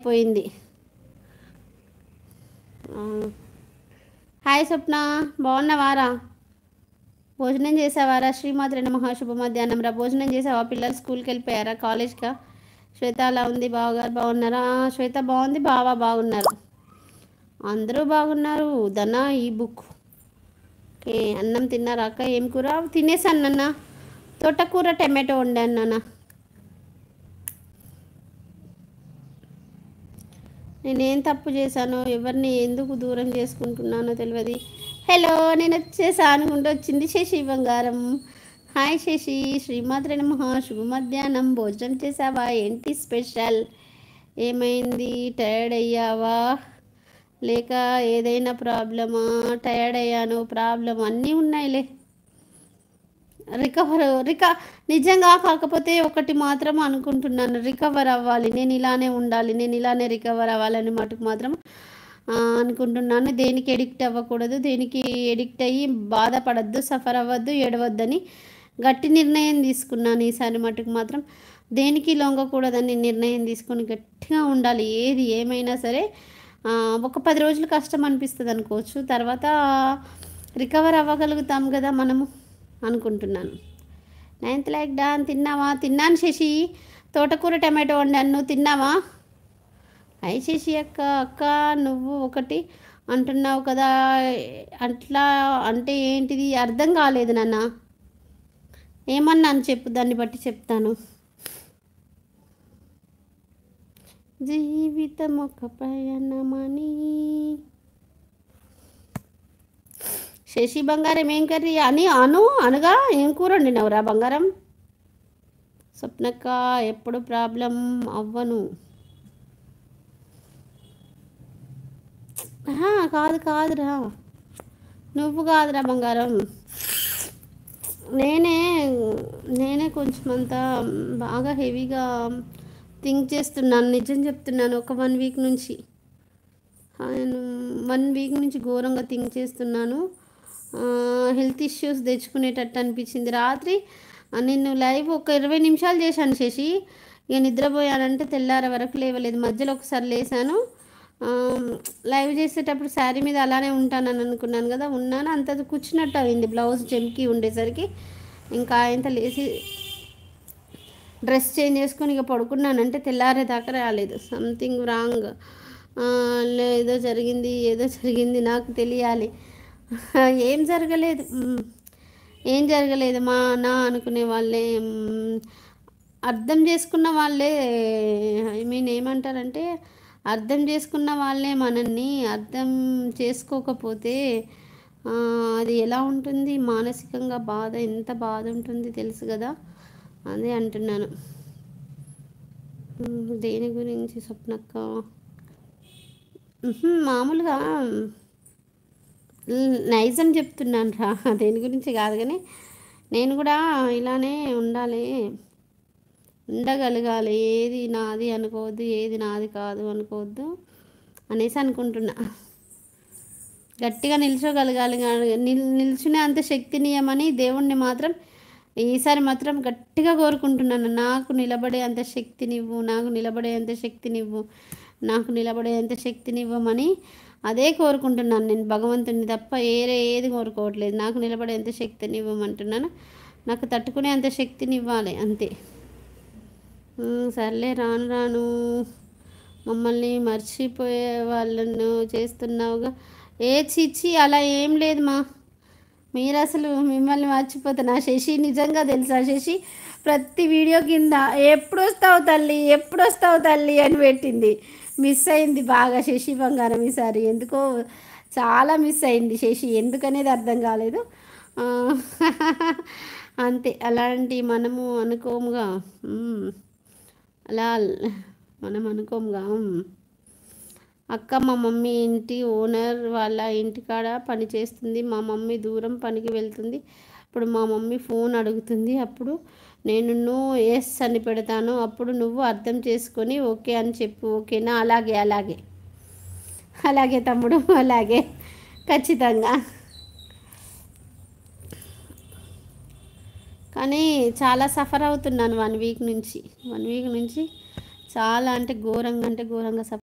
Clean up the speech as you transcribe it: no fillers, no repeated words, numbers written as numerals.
పోయింది. హాయ్ స్వప్న, బాగున్నావారా? భోజనం చేసావారా? శ్రీమాత్రే నమః. శుభ మధ్యాహ్నం రా. భోజనం చేసావా? పిల్లలు స్కూల్కి వెళ్ళిపోయారా, కాలేజ్కా? శ్వేత అలా ఉంది, బావగారు బాగున్నారా? శ్వేత బాగుంది, బావ బాగున్నారు, అందరూ బాగున్నారు. ధన ఈ బుక్. ఓకే, అన్నం తిన్నారా అక్క? ఏం కూర? తినేసాను నాన్న, తోటకూర టమాటో వండాను నాన్న. నేనేం తప్పు చేశానో, ఎవరిని ఎందుకు దూరం చేసుకుంటున్నానో తెలియదు. హలో, నేను వచ్చేసా అనుకుంటూ వచ్చింది శశి బంగారం. హాయ్ శశి, శ్రీమాత్రే నమః. శుభ మధ్యాహ్నం. భోజనం చేసావా? ఏంటి స్పెషల్? ఏమైంది? టైర్డ్ అయ్యావా లేక ఏదైనా ప్రాబ్లమా? టైర్డ్ అయ్యాను, ప్రాబ్లం అన్నీ ఉన్నాయిలే. నిజంగా కాకపోతే ఒకటి మాత్రం అనుకుంటున్నాను, రికవర్ అవ్వాలి, నేను ఇలానే ఉండాలి, నేను ఇలానే రికవర్ అవ్వాలని మటుకు మాత్రం అనుకుంటున్నాను. దేనికి ఎడిక్ట్ అవ్వకూడదు, దేనికి ఎడిక్ట్ అయ్యి బాధపడద్దు, సఫర్ అవ్వద్దు, ఏడవద్దని గట్టి నిర్ణయం తీసుకున్నాను. ఈసారి మటుకు మాత్రం దేనికి లొంగకూడదని నిర్ణయం తీసుకొని గట్టిగా ఉండాలి. ఏది ఏమైనా సరే ఒక 10 రోజులు కష్టం అనిపిస్తుంది అనుకోవచ్చు, తర్వాత రికవర్ అవ్వగలుగుతాం కదా మనము అనుకుంటున్నాను. 9th like don. తిన్నావా? తిన్నాను శశి, తోటకూర టమాటో వండాను. నువ్వు తిన్నావా? అయ్యి శశి అక్క, అక్క నువ్వు ఒకటి అంటున్నావు కదా, అట్లా అంటే ఏంటిది అర్థం కాలేదు నాన్న. ఏమన్నాను చెప్పు, దాన్ని బట్టి చెప్తాను. జీవితం ఒక పయనమని. శశి బంగారం ఏం కర్రీ అని అనగా ఏం కూర వండినవురా బంగారం? స్వప్నక్క, ఎప్పుడు ప్రాబ్లం అవ్వను. కాదురా, నువ్వు కాదురా బంగారం, నేనే కొంచెం అంతా బాగా హెవీగా థింక్ చేస్తున్నాను. నిజం చెప్తున్నాను, ఒక 1 వీక్ నుంచి 1 వీక్ నుంచి ఘోరంగా థింక్ చేస్తున్నాను. హెల్త్ ఇష్యూస్ తెచ్చుకునేటట్టు అనిపించింది. రాత్రి నిన్ను లైవ్ ఒక 20 నిమిషాలు చేశాను శశి, ఇక నిద్రపోయానంటే తెల్లారే వరకు లేవలేదు. మధ్యలో ఒకసారి లేసాను, లైవ్ చేసేటప్పుడు శారీ మీద అలానే ఉంటానని అనుకున్నాను కదా, ఉన్నాను, అంత కూర్చున్నట్టు అయింది. బ్లౌజ్ చెంకి ఉండేసరికి ఇంకా ఆయనతో లేచి డ్రెస్ చేంజ్ చేసుకొని ఇక పడుకున్నానంటే తెల్లారేదాకా రాలేదు. సంథింగ్ రాంగ్, ఏదో జరిగింది నాకు తెలియాలి. ఏం జరగలేదు మా నా అనుకునే వాళ్ళే, అర్థం చేసుకున్న వాళ్ళే, ఐ మీన్ ఏమంటారంటే అర్థం చేసుకున్న వాళ్ళే మనల్ని అర్థం చేసుకోకపోతే అది ఎలా ఉంటుంది, మానసికంగా బాధ, ఎంత బాధ ఉంటుంది తెలుసు కదా, అదే అంటున్నాను. దేని గురించి స్వప్నక్క? మామూలుగా నైజం చెప్తున్నాను రా, దేని గురించి కాదు, కానీ నేను కూడా ఇలానే ఉండగలగాలి. ఏది నాది అనుకోవద్దు, ఏది నాది కాదు అనుకోవద్దు అనేసి అనుకుంటున్నా. గట్టిగా నిల్చోగలగాలి, నిల్చునే అంత శక్తినియమని దేవుణ్ణి మాత్రం ఈసారి మాత్రం గట్టిగా కోరుకుంటున్నాను. నాకు నిలబడే అంత శక్తినివ్వు, నాకు నిలబడే అంత శక్తినివ్వమని అదే కోరుకుంటున్నాను నేను, భగవంతుని తప్ప ఏది కోరుకోవట్లేదు. నాకు నిలబడే అంత శక్తినివ్వమంటున్నాను, నాకు తట్టుకునే అంత శక్తినివ్వాలి అంతే. సర్లే, రాను మమ్మల్ని మర్చిపోయే వాళ్ళను చేస్తున్నావుగా. చిచ్చి అలా ఏం లేదు మీరు అసలు మిమ్మల్ని మర్చిపోతున్నా శశి, నిజంగా తెలుసా శశి, ప్రతి వీడియో కింద ఎప్పుడు వస్తావు తల్లి అని పెట్టింది. మిస్ అయింది బాగా శశి బంగారం ఈసారి, ఎందుకో చాలా మిస్ అయింది శశి, ఎందుకనేది అర్థం కాలేదు. అంతే, అలాంటి మనము అనుకోముగా, మనం అనుకోముగా. అక్క, మా మమ్మీ ఇంటి ఓనర్ వాళ్ళ ఇంటికాడ పని చేస్తుంది. మా మమ్మీ దూరం పనికి వెళ్తుంది. అప్పుడు మా మమ్మీ ఫోన్ అడుగుతుంది, అప్పుడు నేను నో ఎస్ అని పెడతాను. అప్పుడు నువ్వు అర్థం చేసుకొని ఓకే అని చెప్పు, ఓకేనా? అలాగే తమ్ముడు, అలాగే, ఖచ్చితంగా. కానీ చాలా సఫర్ అవుతున్నాను 1 వీక్ నుంచి చాలా అంటే ఘోరంగా సఫర్